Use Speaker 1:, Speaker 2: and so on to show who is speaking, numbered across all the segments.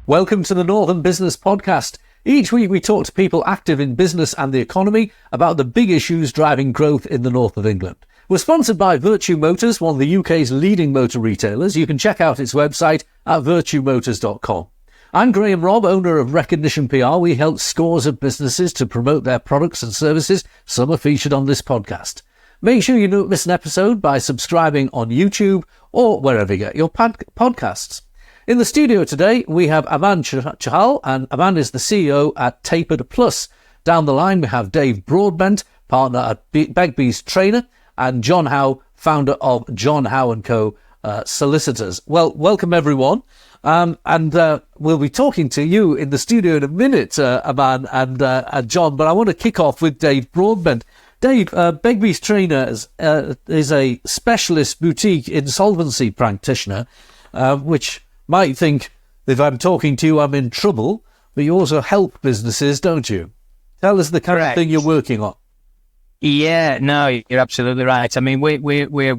Speaker 1: Welcome to the Northern Business Podcast. Each week we talk to people active in business and the economy about the big issues driving growth in the north of England. We're sponsored by Virtue Motors, one of the UK's leading motor retailers. You can check out its website at virtuemotors.com. I'm Graham Robb, owner of Recognition PR. We help scores of businesses to promote their products and services. Some are featured on this podcast. Make sure you don't miss an episode by subscribing on YouTube or wherever you get your podcasts. In the studio today, we have Aman Chahal, and Aman is the CEO at TaperedPlus. Down the line, we have Dave Broadbent, partner at Begbies Traynor, and John Howe, founder of John Howe & Co. Solicitors. Well, welcome everyone. We'll be talking to you in the studio in a minute, Aman and John, but I want to kick off with Dave Broadbent. Dave, Begbies Traynor is a specialist boutique insolvency practitioner, which might think if I'm talking to you, I'm in trouble, but you also help businesses, don't you? Tell us the kind of thing you're working on.
Speaker 2: Yeah, no, you're absolutely right. I mean, we're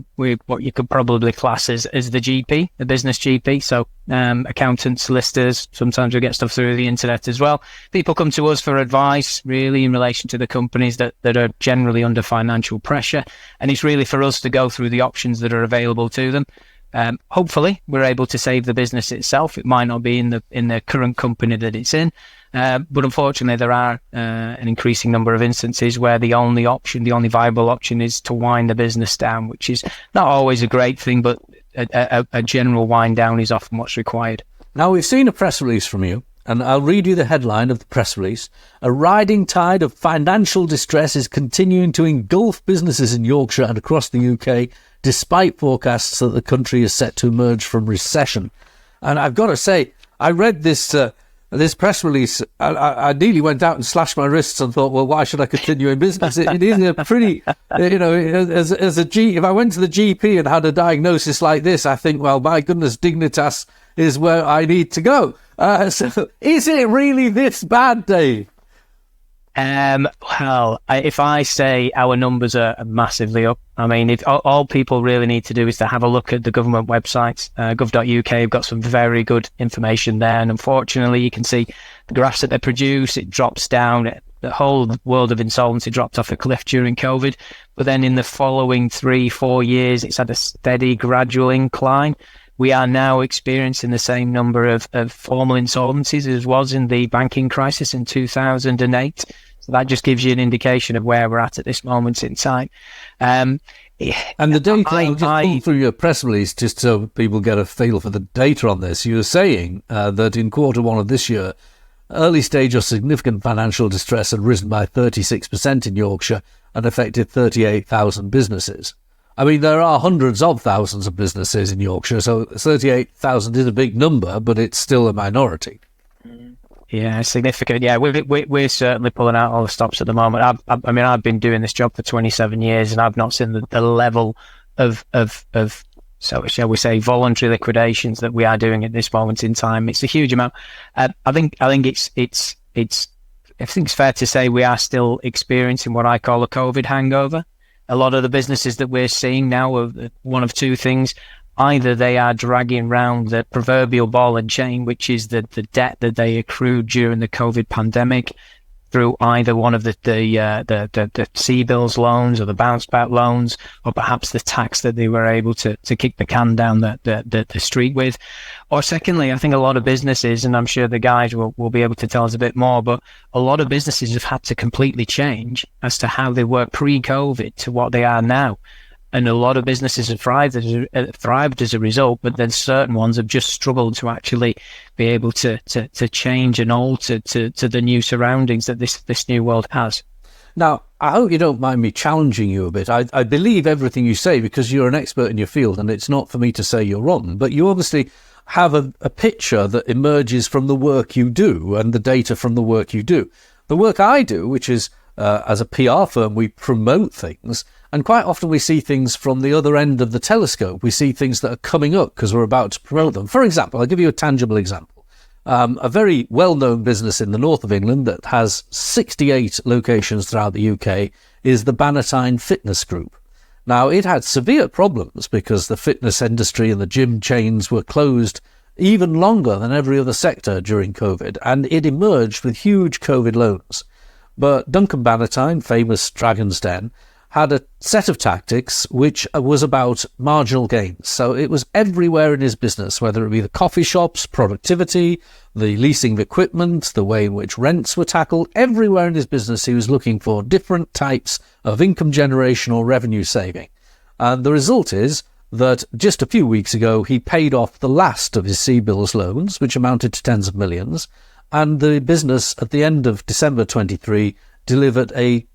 Speaker 2: what you could probably class as the GP, the business GP. So, accountants, solicitors, sometimes we get stuff through the internet as well. People come to us for advice, really, in relation to the companies that are generally under financial pressure. And it's really for us to go through the options that are available to them. Hopefully we're able to save the business itself. It might not be in the current company that it's in, but unfortunately there are an increasing number of instances where the only viable option is to wind the business down, which is not always a great thing, but a general wind down is often what's required.
Speaker 1: Now, we've seen a press release from you, and I'll read you the headline of the press release. A riding tide of financial distress is continuing to engulf businesses in Yorkshire and across the UK, despite forecasts that the country is set to emerge from recession. And I've got to say, I read this press release. I nearly went out and slashed my wrists and thought, well, why should I continue in business? It is a pretty, if I went to the GP and had a diagnosis like this, I think, well, my goodness, Dignitas is where I need to go. So is it really this bad, Dave?
Speaker 2: If I say our numbers are massively up, I mean, if all people really need to do is to have a look at the government website, gov.uk, have got some very good information there. And unfortunately, you can see the graphs that they produce, it drops down. The whole world of insolvency dropped off a cliff during COVID. But then in the following 3-4 years, it's had a steady, gradual incline. We are now experiencing the same number of formal insolvencies as was in the banking crisis in 2008. So that just gives you an indication of where we're at this moment in time.
Speaker 1: And the data, I'll just pull through your press release just so people get a feel for the data on this. You were saying that in quarter one of this year, early stage or significant financial distress had risen by 36% in Yorkshire and affected 38,000 businesses. I mean, there are hundreds of thousands of businesses in Yorkshire, so 38,000 is a big number, but it's still a minority.
Speaker 2: Yeah, significant. Yeah, we're certainly pulling out all the stops at the moment. I've been doing this job for 27 years, and I've not seen the level of so shall we say voluntary liquidations that we are doing at this moment in time. It's a huge amount. I think it's fair to say we are still experiencing what I call a COVID hangover. A lot of the businesses that we're seeing now are one of two things. Either they are dragging round the proverbial ball and chain, which is the debt that they accrued during the COVID pandemic through either one of the C-bills loans or the bounce back loans, or perhaps the tax that they were able to kick the can down the street with. Or secondly, I think a lot of businesses, and I'm sure the guys will be able to tell us a bit more, but a lot of businesses have had to completely change as to how they were pre-COVID to what they are now. And a lot of businesses have thrived as a result, but then certain ones have just struggled to actually be able to change and alter to the new surroundings that this new world has.
Speaker 1: Now, I hope you don't mind me challenging you a bit. I believe everything you say because you're an expert in your field, and it's not for me to say you're wrong, but you obviously have a picture that emerges from the work you do and the data from the work you do. The work I do, which is as a PR firm, we promote things. And quite often we see things from the other end of the telescope. We see things that are coming up because we're about to promote them. For example, I'll give you a tangible example. A very well-known business in the north of England that has 68 locations throughout the UK is the Bannatyne Fitness Group. Now, it had severe problems because the fitness industry and the gym chains were closed even longer than every other sector during COVID, and it emerged with huge COVID loans. But Duncan Bannatyne, famous Dragon's Den, had a set of tactics which was about marginal gains. So it was everywhere in his business, whether it be the coffee shops, productivity, the leasing of equipment, the way in which rents were tackled. Everywhere in his business, he was looking for different types of income generation or revenue saving. And the result is that just a few weeks ago, he paid off the last of his CBILS loans, which amounted to tens of millions. And the business at the end of December 23 delivered I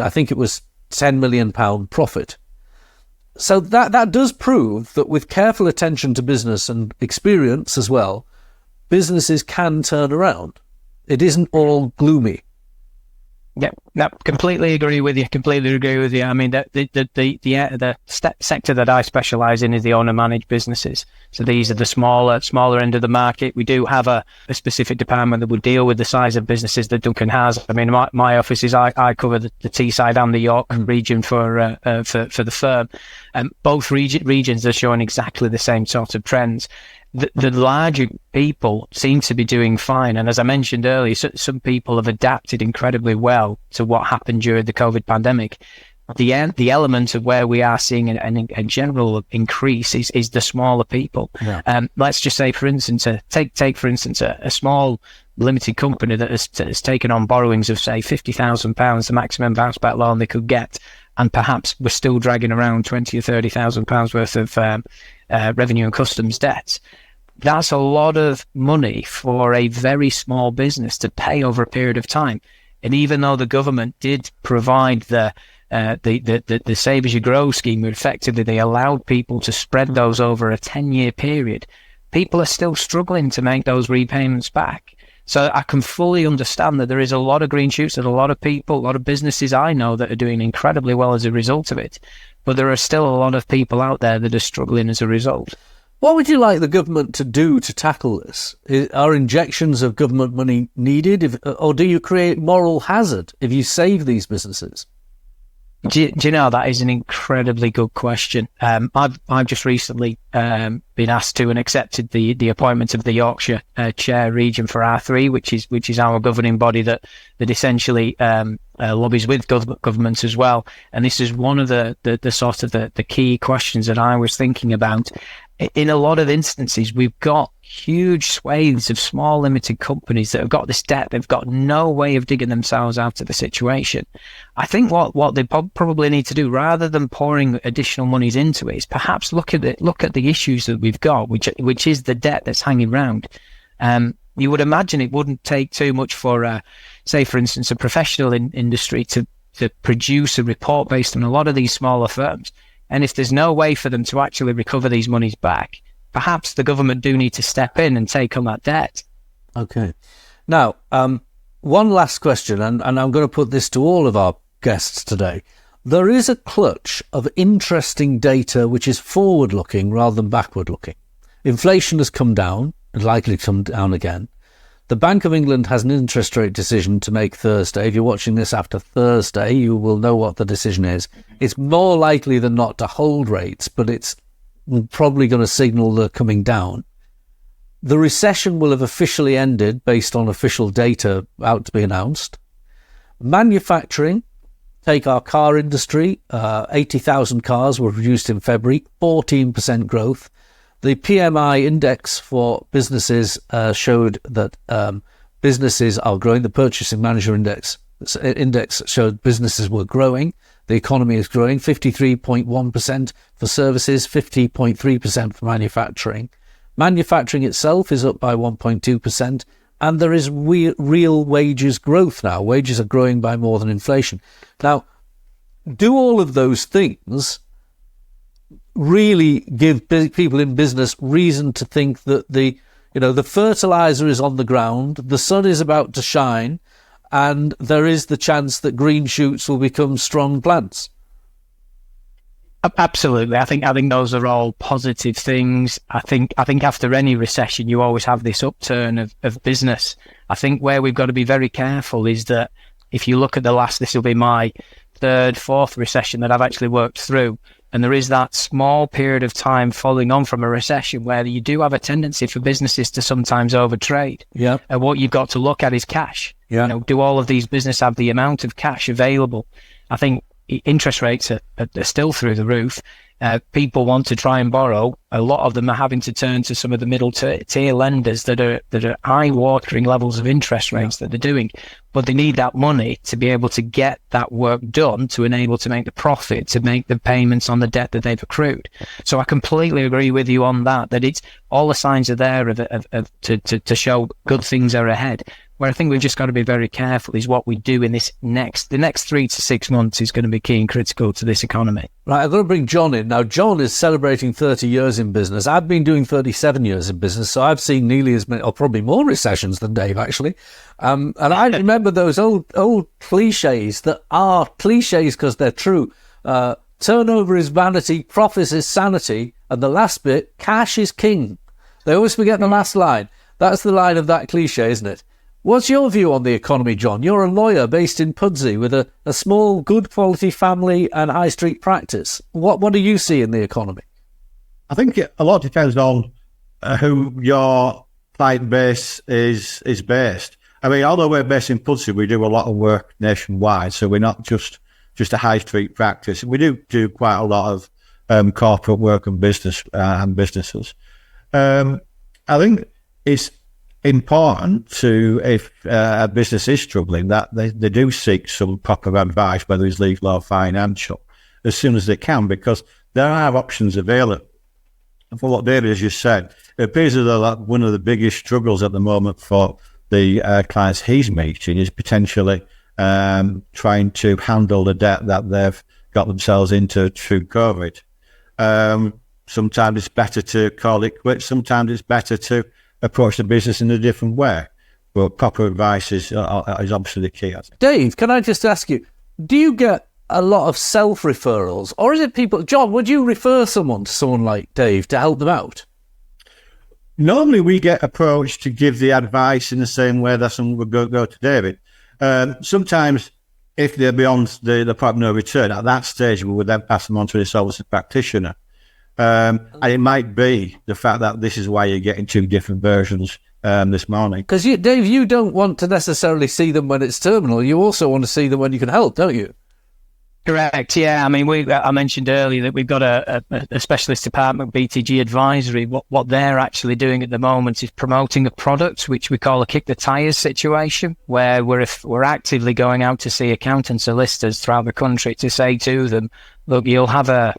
Speaker 1: think it was £10 million profit. So that does prove that with careful attention to business and experience as well, businesses can turn around. It isn't all gloomy.
Speaker 2: Yeah, no, completely agree with you. I mean, the sector that I specialise in is the owner-managed businesses. So these are the smaller end of the market. We do have a specific department that would deal with the size of businesses that Duncan has. I mean, my office is I cover the Teesside and the York region for the firm, and both regions are showing exactly the same sort of trends. The larger people seem to be doing fine. And as I mentioned earlier, some people have adapted incredibly well to what happened during the COVID pandemic. The element of where we are seeing a general increase is the smaller people. Yeah. Let's just say, for instance, take for instance a small limited company that has taken on borrowings of, say, £50,000, the maximum bounce back loan they could get, and perhaps we're still dragging around £20,000 or £30,000 worth of revenue and customs debts. That's a lot of money for a very small business to pay over a period of time. And even though the government did provide the Save As You Grow scheme, where effectively they allowed people to spread those over a 10-year period, people are still struggling to make those repayments back. So I can fully understand that there is a lot of green shoots and a lot of people, a lot of businesses I know that are doing incredibly well as a result of it. But there are still a lot of people out there that are struggling as a result.
Speaker 1: What would you like the government to do to tackle this? Are injections of government money needed, or do you create moral hazard if you save these businesses?
Speaker 2: Do you know, that is an incredibly good question. I've just recently been asked to and accepted the appointment of the Yorkshire Chair Region for R3, which is our governing body that essentially lobbies with governments as well. And this is one of the sort of the key questions that I was thinking about. In a lot of instances, we've got huge swathes of small limited companies that have got this debt. They've got no way of digging themselves out of the situation. I think what they probably need to do, rather than pouring additional monies into it, is perhaps look at the issues that we've got, which is the debt that's hanging around. You would imagine it wouldn't take too much for, say, for instance, a professional industry to produce a report based on a lot of these smaller firms. And if there's no way for them to actually recover these monies back, perhaps the government do need to step in and take on that debt.
Speaker 1: Okay. Now, one last question, and I'm going to put this to all of our guests today. There is a clutch of interesting data which is forward-looking rather than backward-looking. Inflation has come down and likely to come down again. The Bank of England has an interest rate decision to make Thursday. If you're watching this after Thursday, you will know what the decision is. It's more likely than not to hold rates, but it's probably going to signal they're coming down. The recession will have officially ended based on official data out to be announced. Manufacturing, take our car industry, 80,000 cars were produced in February, 14% growth. The PMI index for businesses showed that businesses are growing. The Purchasing Manager Index showed businesses were growing. The economy is growing, 53.1% for services, 50.3% for manufacturing. Manufacturing itself is up by 1.2%, and there is real wages growth now. Wages are growing by more than inflation. Now, do all of those things really give people in business reason to think that the fertilizer is on the ground, the sun is about to shine, and there is the chance that green shoots will become strong plants?
Speaker 2: Absolutely. I think those are all positive things. I think after any recession, you always have this upturn of business. I think where we've got to be very careful is that if you look at this will be my third, fourth recession that I've actually worked through. And there is that small period of time following on from a recession where you do have a tendency for businesses to sometimes overtrade.
Speaker 1: Yeah.
Speaker 2: And what you've got to look at is cash.
Speaker 1: Yeah.
Speaker 2: You know, do all of these businesses have the amount of cash available? I think interest rates are still through the roof. People want to try and borrow. A lot of them are having to turn to some of the middle tier lenders that are eye-watering levels of interest rates that they're doing. But they need that money to be able to get that work done, to enable to make the profit, to make the payments on the debt that they've accrued. So I completely agree with you on that it's all the signs are there to show good things are ahead. Where I think we've just got to be very careful is what we do in the next 3 to 6 months is going to be key and critical to this economy.
Speaker 1: Right, I'm going to bring John in. Now, John is celebrating 30 years in business. I've been doing 37 years in business, so I've seen nearly as many, or probably more recessions than Dave, actually. And I remember those old cliches that are cliches because they're true. Turnover is vanity, profit is sanity, and the last bit, cash is king. They always forget the last line. That's the line of that cliche, isn't it? What's your view on the economy, John? You're a lawyer based in Pudsey with a small, good quality family and high street practice. What do you see in the economy?
Speaker 3: I think a lot depends on who your client base is based. I mean, although we're based in Pudsey, we do a lot of work nationwide, so we're not just a high street practice. We do quite a lot of corporate work and businesses. I think it's important to, if a business is struggling, that they do seek some proper advice, whether it's legal or financial, as soon as they can, because there are options available. And for what David has just said, it appears as though that one of the biggest struggles at the moment for the clients he's meeting is potentially trying to handle the debt that they've got themselves into through COVID. Sometimes it's better to call it quits. Sometimes it's better to approach the business in a different way. But proper advice is obviously the key.
Speaker 1: Dave, can I just ask you, do you get a lot of self-referrals? Or is it people... John, would you refer someone to someone like Dave to help them out?
Speaker 3: Normally we get approached to give the advice in the same way that someone would go to David. Sometimes, if they're beyond the point of no return, at that stage we would then pass them on to a solicitor practitioner. And it might be the fact that this is why you're getting two different versions this morning. Because,
Speaker 1: Dave, you don't want to necessarily see them when it's terminal. You also want to see them when you can help, don't you?
Speaker 2: Correct. Yeah. I mean, I mentioned earlier that we've got a specialist department, BTG Advisory. What they're actually doing at the moment is promoting a product which we call a kick the tires situation, where we're actively going out to see accountants, solicitors throughout the country to say to them, look, you'll have a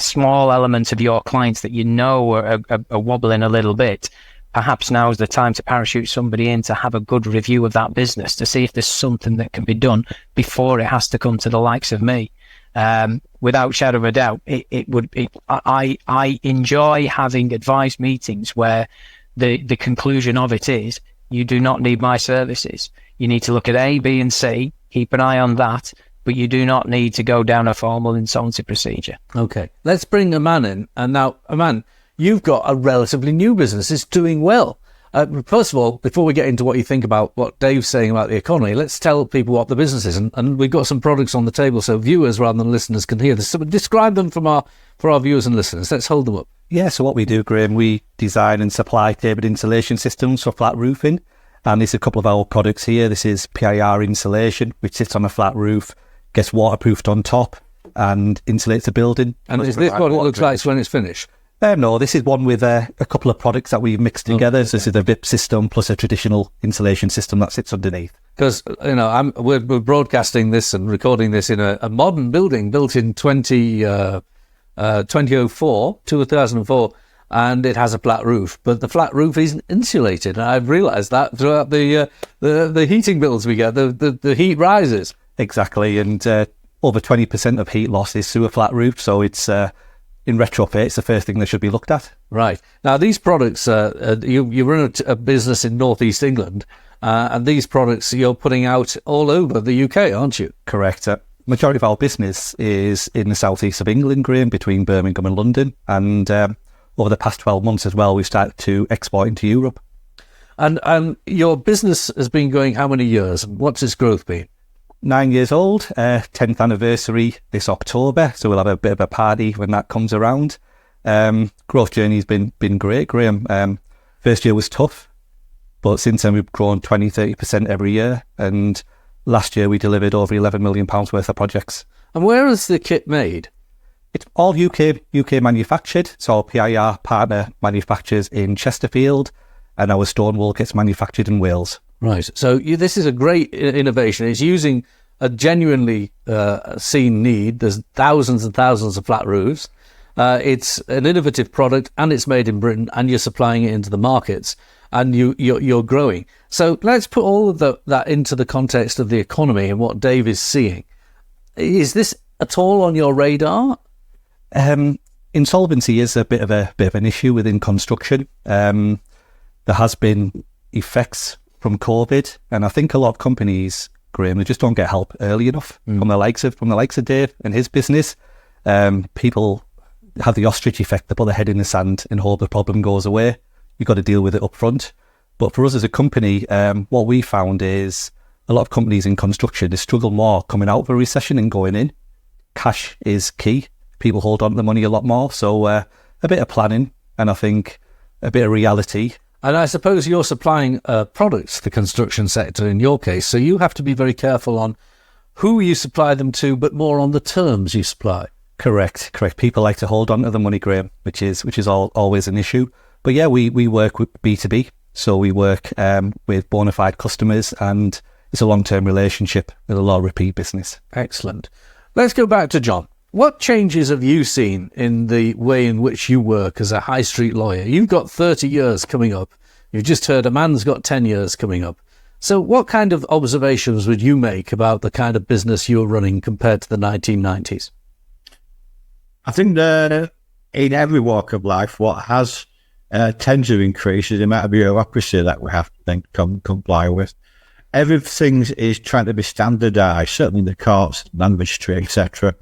Speaker 2: small element of your clients that you know are wobbling a little bit. Perhaps now is the time to parachute somebody in to have a good review of that business to see if there's something that can be done before it has to come to the likes of me. Without shadow of a doubt, I enjoy having advice meetings where the conclusion of it is, you do not need my services. You need to look at A, B, and C, keep an eye on that, but you do not need to go down a formal insolvency procedure.
Speaker 1: Okay, let's bring Aman in. And now, Aman, you've got a relatively new business. It's doing well. First of all, before we get into what you think about what Dave's saying about the economy, let's tell people what the business is. And we've got some products on the table so viewers rather than listeners can hear this. So describe them for our viewers and listeners. Let's hold them up.
Speaker 4: Yeah, so what we do, Graham, we design and supply tapered insulation systems for flat roofing. And there's a couple of our products here. This is PIR insulation, which sits on a flat roof, gets waterproofed on top and insulates the building.
Speaker 1: And is this what it looks like when it's finished?
Speaker 4: No, this is one with a couple of products that we've mixed together. So this is a VIP system plus a traditional insulation system that sits underneath.
Speaker 1: Because, we're broadcasting this and recording this in a modern building built in 2004, and it has a flat roof. But the flat roof isn't insulated. And I've realised that throughout the heating bills we get, the heat rises.
Speaker 4: Exactly, and over 20% of heat loss is through a flat roof, so it's... in retrofit, it's the first thing that should be looked at. Right.
Speaker 1: Now, these products, you run a business in North East England, and these products you're putting out all over the UK, aren't you?
Speaker 4: Correct. Majority of our business is in the southeast of England, Graham, between Birmingham and London. And over the past 12 months as well, we've started to export into Europe.
Speaker 1: And your business has been going how many years? And what's its growth been?
Speaker 4: 9 years old, 10th anniversary this October, so we'll have a bit of a party when that comes around. Growth journey's been great, Graham. First year was tough, but since then we've grown 20-30% every year, and last year we delivered over £11 million worth of projects.
Speaker 1: And where is the kit made?
Speaker 4: It's all UK manufactured, so our PIR partner manufactures in Chesterfield, and our stone wool gets manufactured in Wales.
Speaker 1: Right, so this is a great innovation. It's using a genuinely seen need. There's thousands and thousands of flat roofs. It's an innovative product, and it's made in Britain, and you're supplying it into the markets, and you're growing. So let's put all of that into the context of the economy and what Dave is seeing. Is this at all on your radar?
Speaker 4: Insolvency is a bit of an issue within construction. There has been effects from COVID, and I think a lot of companies, Graham, they just don't get help early enough from the likes of Dave and his business. People have the ostrich effect. They put their head in the sand and hope the problem goes away. You've got to deal with it up front. But for us as a company, what we found is a lot of companies in construction, they struggle more coming out of a recession and going in. Cash is key. People hold on to the money a lot more. So a bit of planning, and I think a bit of reality.
Speaker 1: And I suppose you're supplying products to the construction sector in your case, so you have to be very careful on who you supply them to, but more on the terms you supply.
Speaker 4: Correct. People like to hold on to the money, Graham, which is always an issue. But yeah, we work with B2B, so we work with bona fide customers, and it's a long-term relationship with a lot of repeat business.
Speaker 1: Excellent. Let's go back to John. What changes have you seen in the way in which you work as a high street lawyer? You've got 30 years coming up. You've just heard Aman's got 10 years coming up. So what kind of observations would you make about the kind of business you're running compared to the 1990s?
Speaker 3: I think that in every walk of life, what has tends to increase is the amount of bureaucracy that we have to comply with. Everything is trying to be standardised, certainly the courts, industry, etc.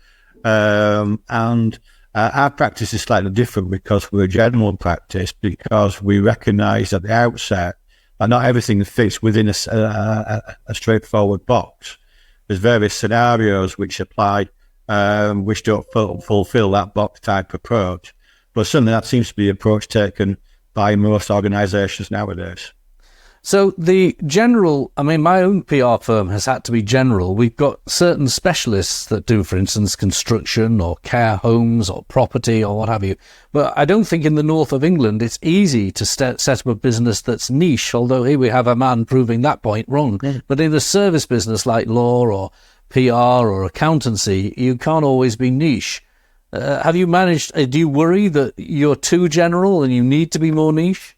Speaker 3: And our practice is slightly different because we're a general practice, because we recognise at the outset that not everything fits within a straightforward box. There's various scenarios which apply, which don't fulfil that box type approach. But certainly that seems to be the approach taken by most organisations nowadays.
Speaker 1: So the general, my own PR firm has had to be general. We've got certain specialists that do, for instance, construction or care homes or property or what have you. But I don't think in the north of England it's easy to set up a business that's niche, although here we have a man proving that point wrong. Yeah. But in a service business like law or PR or accountancy, you can't always be niche. Have you managed, do you worry that you're too general and you need to be more niche?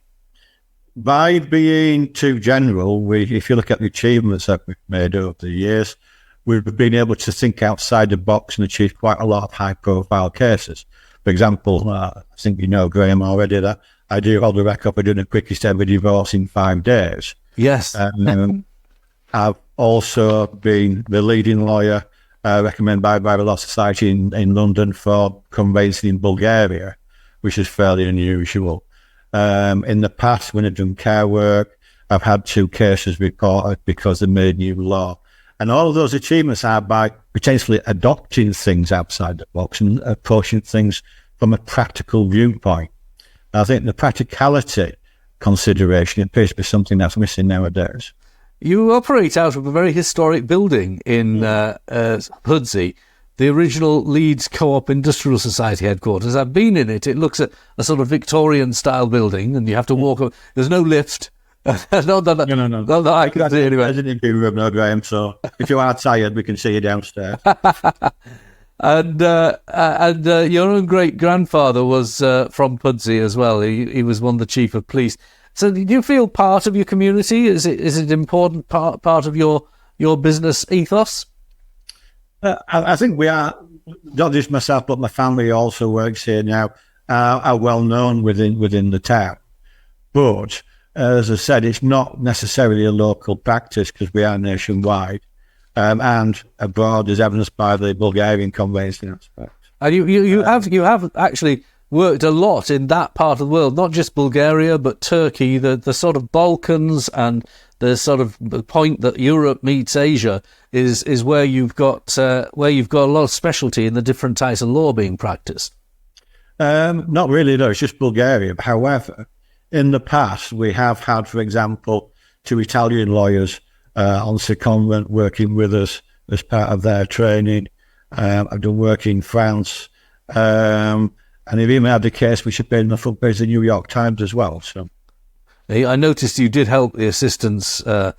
Speaker 3: By being too general, if you look at the achievements that we've made over the years, we've been able to think outside the box and achieve quite a lot of high-profile cases. For example, I think you know, Graham, already, that I do hold the record for doing the quickest ever divorce in 5 days.
Speaker 1: Yes.
Speaker 3: I've also been the leading lawyer recommended by the Law Society in London for conveyancing in Bulgaria, which is fairly unusual. In the past, when I've done care work, I've had 2 cases reported because they made new law. And all of those achievements are by potentially adopting things outside the box and approaching things from a practical viewpoint. And I think the practicality consideration appears to be something that's missing nowadays.
Speaker 1: You operate out of a very historic building in Pudsey, the original Leeds Co-op Industrial Society headquarters. I've been in it. It looks at a sort of Victorian-style building, and you have to walk up. There's no lift.
Speaker 3: No.
Speaker 1: Not that I can see anyway.
Speaker 3: There's an interview room, no, Graham, so if you are tired, we can see you downstairs.
Speaker 1: And your own great-grandfather was from Pudsey as well. He was one of the chief of police. So do you feel part of your community? Is it an important part of your business ethos?
Speaker 3: I think we are, not just myself, but my family also works here now, are well known within the town. But as I said, it's not necessarily a local practice because we are nationwide and abroad, as evidenced by the Bulgarian conveyancing aspect.
Speaker 1: And you have actually worked a lot in that part of the world, not just Bulgaria, but Turkey, the sort of Balkans and the sort of the point that Europe meets Asia is where you've got a lot of specialty in the different types of law being practiced.
Speaker 3: Not really, no. It's just Bulgaria. However, in the past, we have had, for example, 2 Italian lawyers on secondment working with us as part of their training. I've done work in France. And they've even had the case which appeared in the front page of the New York Times as well. So,
Speaker 1: I noticed you did help the assistants of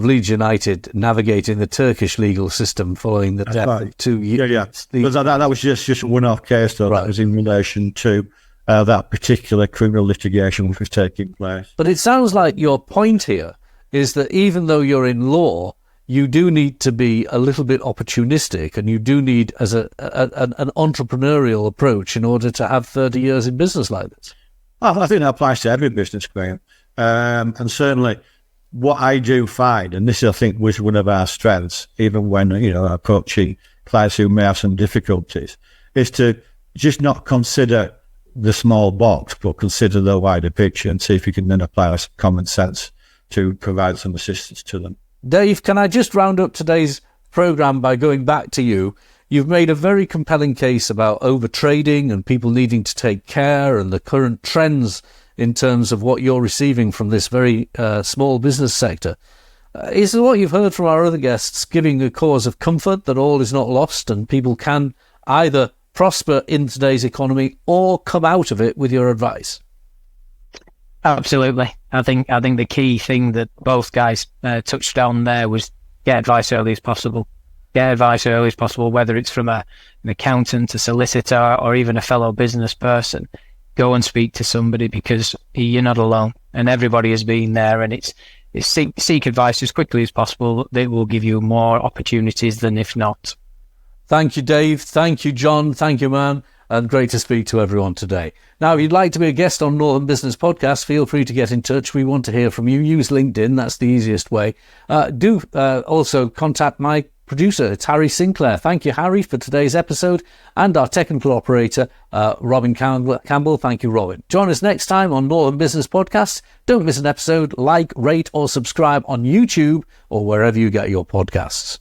Speaker 1: Leeds United navigating the Turkish legal system following the death of 2 years.
Speaker 3: Yeah. That was just a one-off case, though.
Speaker 1: Right.
Speaker 3: That was in relation to that particular criminal litigation which was taking place.
Speaker 1: But it sounds like your point here is that even though you're in law, you do need to be a little bit opportunistic, and you do need as an entrepreneurial approach in order to have 30 years in business like this.
Speaker 3: Well, I think that applies to every business, Graham. And certainly what I do find, and this I think was one of our strengths, even when, approaching clients who may have some difficulties, is to just not consider the small box, but consider the wider picture and see if you can then apply some common sense to provide some assistance to them.
Speaker 1: Dave, can I just round up today's programme by going back to you? You've made a very compelling case about overtrading and people needing to take care and the current trends in terms of what you're receiving from this very small business sector. Is what you've heard from our other guests giving a cause of comfort that all is not lost and people can either prosper in today's economy or come out of it with your advice?
Speaker 2: Absolutely. I think the key thing that both guys touched on there was get advice early as possible. Get advice early as possible, whether it's from an accountant, a solicitor, or even a fellow business person. Go and speak to somebody, because you're not alone, and everybody has been there. And it's seek advice as quickly as possible. They will give you more opportunities than if not.
Speaker 1: Thank you, Dave. Thank you, John. Thank you, man. And great to speak to everyone today. Now, if you'd like to be a guest on Northern Business Podcast, feel free to get in touch. We want to hear from you. Use LinkedIn. That's the easiest way. Do also contact my producer. It's Harry Sinclair. Thank you, Harry, for today's episode. And our technical operator, Robin Campbell. Thank you, Robin. Join us next time on Northern Business Podcast. Don't miss an episode. Like, rate, or subscribe on YouTube or wherever you get your podcasts.